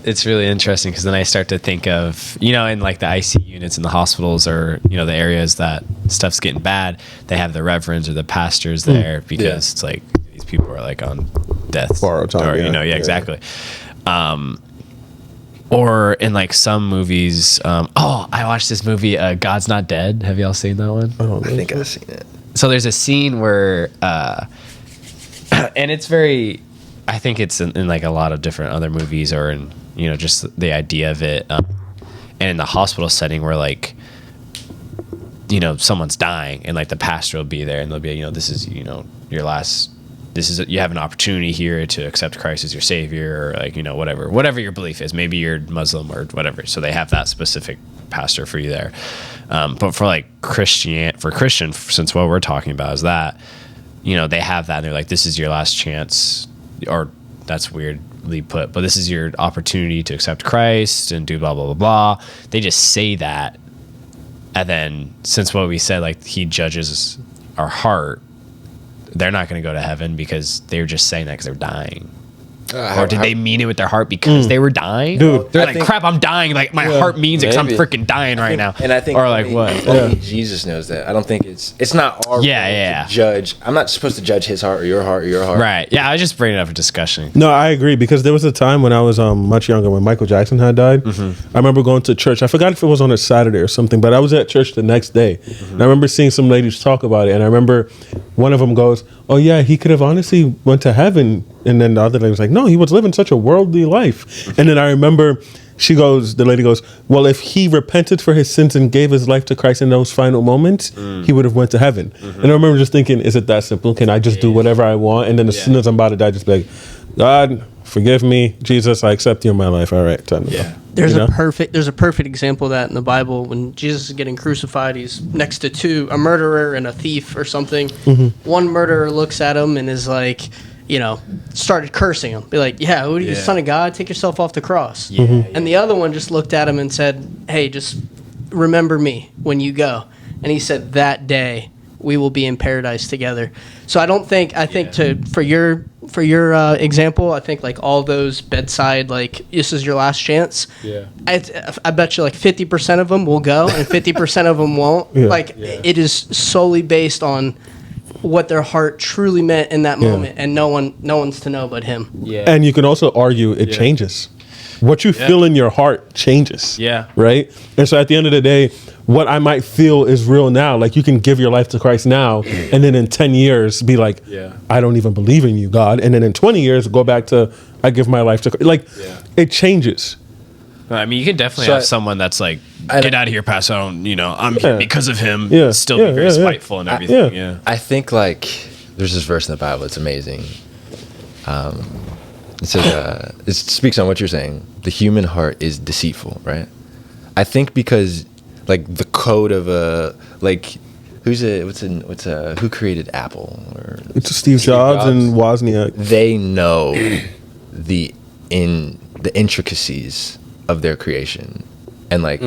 It's really interesting because then I start to think of, in like the IC units in the hospitals or, the areas that stuff's getting bad, they have the reverends or the pastors there because it's like these people are like on death. Borrowed time, exactly. Or in like some movies, I watched this movie, God's Not Dead. Have y'all seen that one? I think I've seen it. So there's a scene where, and it's very, I think it's in like a lot of different other movies or in, just the idea of it. And in the hospital setting where like, someone's dying and like the pastor will be there and they'll be, this is, your last, you have an opportunity here to accept Christ as your savior or like, whatever your belief is. Maybe you're Muslim or whatever. So they have that specific pastor for you there. But for like Christian, since what we're talking about is that, they have that and they're like, this is your last chance, or that's weirdly put, but this is your opportunity to accept Christ and do blah, blah, blah, blah. They just say that. And then since what we said, like he judges our heart, they're not going to go to heaven because they were just saying that because they're dying. Or did they mean it with their heart because they were dying? Dude, they're like, crap, I'm dying. Like my heart means it because I'm freaking dying right now. And I think, or like what? Only Jesus knows that. I don't think it's not our role to judge. I'm not supposed to judge his heart or your heart or your heart. Right. Yeah, I was just bringing it up for discussion. No, I agree because there was a time when I was much younger when Michael Jackson had died. I remember going to church. I forgot if it was on a Saturday or something, but I was at church the next day. And I remember seeing some ladies talk about it, and I remember one of them goes, "Oh yeah, he could have honestly went to heaven." And then the other lady was like, "No, he was living such a worldly life." And then I remember the lady goes, "Well, if he repented for his sins and gave his life to Christ in those final moments, he would have went to heaven." And I remember just thinking, is it that simple? Can I just do whatever I want? And then as soon as I'm about to die, just be like, "God, forgive me. Jesus, I accept you in my life. All right, time to go." There's a perfect example of that in the Bible. When Jesus is getting crucified, he's next to a murderer and a thief or something. One murderer looks at him and is like, started cursing him. Be like, "Yeah, who are you, son of God? Take yourself off the cross." And the other one just looked at him and said, "Hey, just remember me when you go." And he said, "That day we will be in paradise together." So for your example, I think like all those bedside, like this is your last chance. I bet you like 50% of them will go and 50% of them won't. It is solely based on what their heart truly meant in that moment, and no one's to know but him. And you can also argue it changes. What you feel in your heart changes. Right? And so at the end of the day, what I might feel is real now. Like you can give your life to Christ now, and then in 10 years be like, "I don't even believe in you, God." And then in 20 years go back to, "I give my life to Christ." Like it changes. I mean, you can definitely have someone that's like, "Get out of here, Pastor. I'm here because of him." Still be very spiteful and everything. I think like there's this verse in the Bible. It's amazing. It says, it speaks on what you're saying. The human heart is deceitful, right? I think because like the code of who created Apple? Or it's Steve Jobs and Wozniak. They know the intricacies of their creation, and like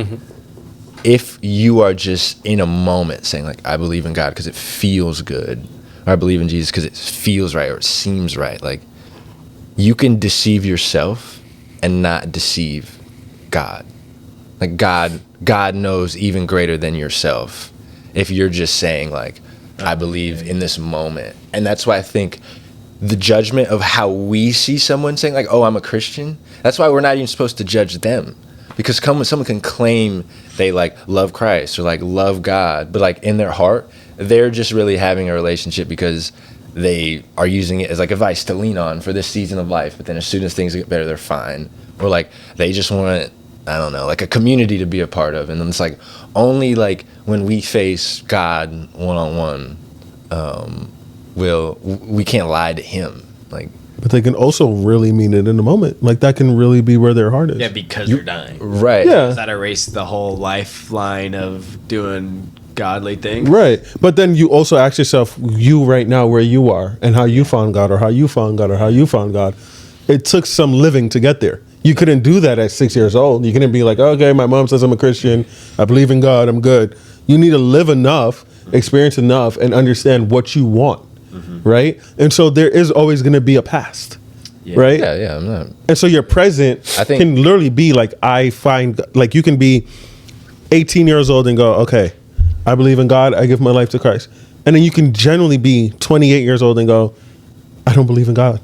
if you are just in a moment saying like, "I believe in God because it feels good," or "I believe in Jesus because it feels right or it seems right," like you can deceive yourself and not deceive God. Like God knows even greater than yourself if you're just saying like, "I believe in this moment." And that's why I think the judgment of how we see someone saying like, "Oh, I'm a Christian," that's why we're not even supposed to judge them, because someone can claim they like love Christ or like love God, but like in their heart they're just really having a relationship because they are using it as like a vice to lean on for this season of life, but then as soon as things get better they're fine, or like they just want, I don't know, like a community to be a part of. And then it's like only like when we face God one-on-one, we can't lie to him. Like, but they can also really mean it in the moment. Like that can really be where their heart is. Yeah, because they're dying. Right. Yeah. Does that erase the whole lifeline of doing godly things? Right. But then you also ask yourself, you right now where you are and how you found God or how you found God or how you found God. It took some living to get there. You couldn't do that at 6 years old. You couldn't be like, "Okay, my mom says I'm a Christian. I believe in God. I'm good." You need to live enough, experience enough, and understand what you want. Right? And so there is always going to be a past. right? Yeah, I'm not. And so your present I think- can literally be like, I find, like, you can be 18 years old and go, okay, I believe in God, I give my life to Christ. And then you can generally be 28 years old and go, I don't believe in God.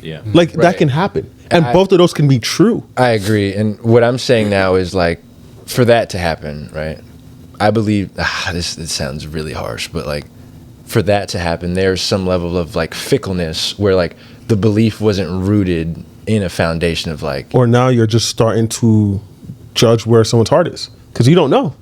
Yeah. Like, that Right. can happen. And I- both of those can be true. I agree. And what I'm saying now is like, for that to happen, right? I believe this sounds really harsh, but like, for that to happen, there's some level of like fickleness where like the belief wasn't rooted in a foundation of like, Or now you're just starting to judge where someone's heart is because you don't know.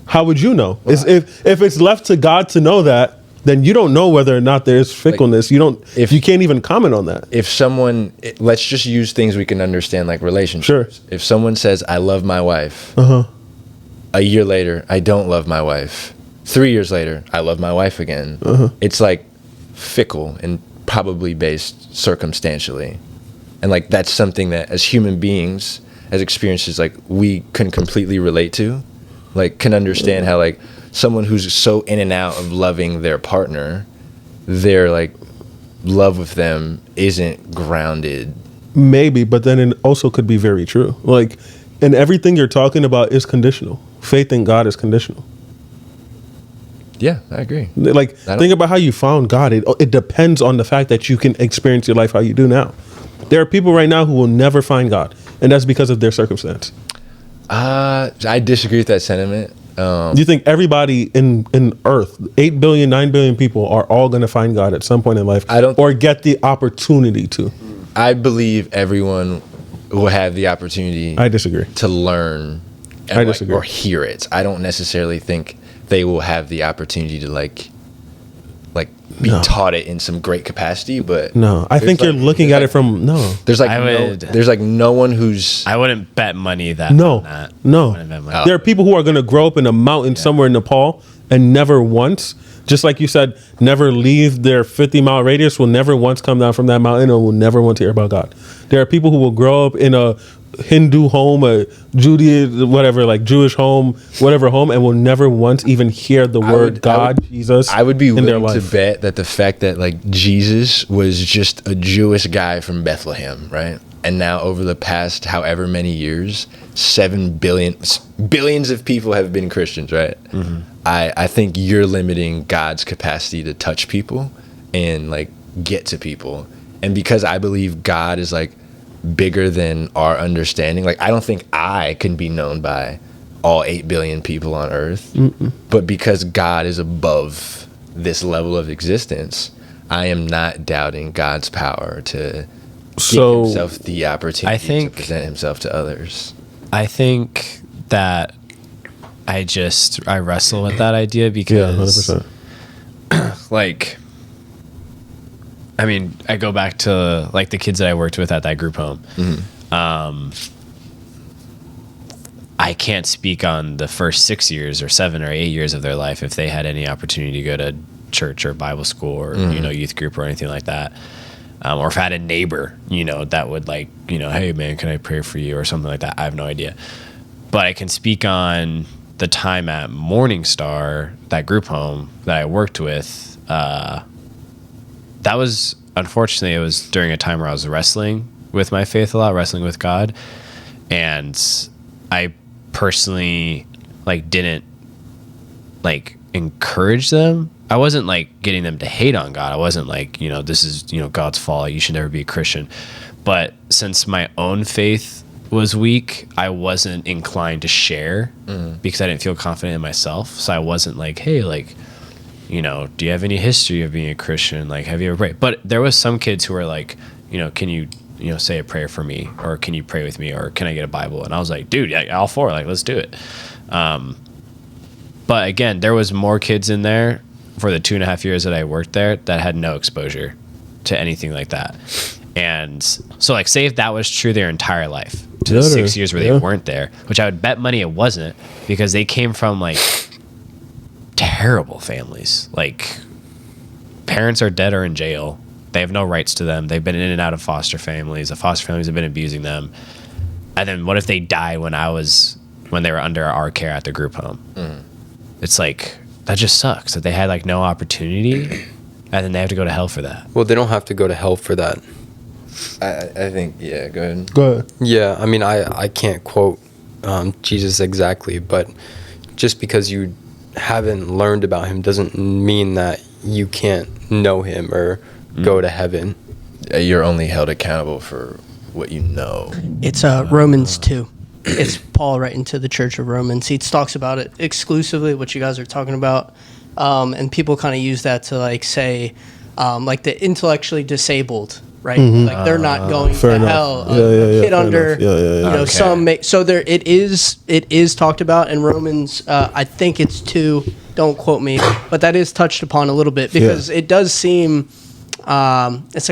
How would you know? If it's left to God to know that, then you don't know whether or not there's fickleness. You can't even comment on that. if someone, let's just use things we can understand, like relationships. Sure. If someone says, I love my wife, a year later, I don't love my wife. 3 years later, I love my wife again. It's like fickle and probably based circumstantially. And like, that's something that as human beings, as experiences, like we can completely relate to, like can understand how like someone who's so in and out of loving their partner, their like love with them isn't grounded. Maybe, but then it also could be very true. Like, and everything you're talking about is conditional. Faith in God is conditional. Yeah, I agree. Like, I don't- think about how you found God. It depends on the fact that you can experience your life how you do now. There are people right now who will never find God, and that's because of their circumstance. I disagree with that sentiment. You think everybody in Earth, 8 billion, 9 billion people, are all going to find God at some point in life, I don't- or get the opportunity to? I believe everyone will have the opportunity I disagree. to learn and, I like, disagree. or hear it. I don't necessarily think they will have the opportunity to like be No. taught it in some great capacity, but No, I think there's, you're like- looking there's, at like- it from no. There's like I no, would- there's like no one who's I wouldn't bet money that No, on that. I no. wouldn't bet money. There are people who are going to grow up in a mountain somewhere in Nepal and never once, just like you said, never leave their 50-mile radius, will never once come down from that mountain and will never want to hear about God. There are people who will grow up in a Hindu home, a Judaism, whatever, like Jewish home, whatever home, and will never once even hear the word God, Jesus, I would be in their willing to life. bet that the fact that like Jesus was just a Jewish guy from Bethlehem, right? And now over the past however many years, 7 billions of people have been Christians, right? I think you're limiting God's capacity to touch people and like get to people. And because I believe God is like bigger than our understanding, like I don't think I can be known by all 8 billion people on earth. But because God is above this level of existence, I am not doubting God's power to So- give himself the opportunity I think- to present himself to others. I think that I wrestle with that idea Yeah, because 100%. like I mean, I go back to like the kids that I worked with at that group home. I can't speak on the first 6 years or 7 or 8 years of their life if they had any opportunity to go to church or Bible school or youth group or anything like that. Or if I had a neighbor, that would like, hey man, can I pray for you or something like that? I have no idea. But I can speak on the time at Morningstar, that group home that I worked with. That was, unfortunately, it was during a time where I was wrestling with my faith a lot, wrestling with God. And I personally didn't encourage them. I wasn't getting them to hate on God. I wasn't this is, God's fault. You should never be a Christian. But since my own faith was weak, I wasn't inclined to share because I didn't feel confident in myself. So I wasn't hey, do you have any history of being a Christian? Have you ever prayed? But there was some kids who were can you, say a prayer for me, or can you pray with me, or can I get a Bible? And I was like, dude, all for it. Let's do it. But again, there was more kids in there for the 2.5 years that I worked there that had no exposure to anything like that. And so say if that was true their entire life, to the 6 years where they weren't there, which I would bet money it wasn't, because they came from terrible families. Parents are dead or in jail. They have no rights to them. They've been in and out of foster families. The foster families have been abusing them. And then what if they died when they were under our care at the group home? It's that just sucks that they had no opportunity, and then they have to go to hell for that. Well, they don't have to go to hell for that. I think, yeah, go ahead. Go ahead. Yeah, I mean, I can't quote Jesus exactly, but just because you haven't learned about him doesn't mean that you can't know him or go to heaven. You're only held accountable for what you know. It's Romans 2. It's Paul writing to the Church of Romans. He talks about it exclusively, what you guys are talking about. And people kind of use that to like say, like the intellectually disabled, right? Like they're not going to Fair enough. hell. Yeah, yeah, Hit fair under, enough. Yeah. you know, Okay. some so there it is talked about in Romans. I think it's 2. Don't quote me, but that is touched upon a little bit because it does seem it's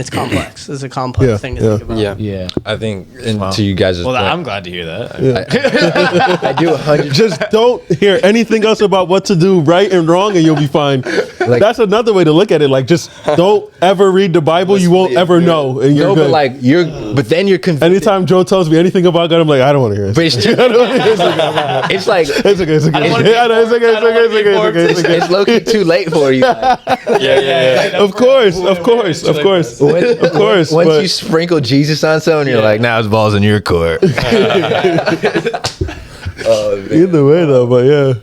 complex. It's a complex Yeah, thing to yeah. think about. Yeah. Yeah. I think, and Wow. to you guys' Well, point, I'm glad to hear that. I do 100. Just don't hear anything else about what to do right and wrong, and you'll be fine. Like- That's another way to look at it. Like, just don't ever read the Bible. You won't ever know, and you're No, good. but like but then you're convicted. Anytime Joe tells me anything about God, I'm like, I don't want to hear But this. it's, it's like It's okay. It's okay. don't wanna be I know, it's okay. It's okay. It's okay. It's okay. It's okay. it's low key too late for you. Of course. Of course. Once but you sprinkle Jesus on someone, you're like, now it's balls in your court. either way, though. But yeah.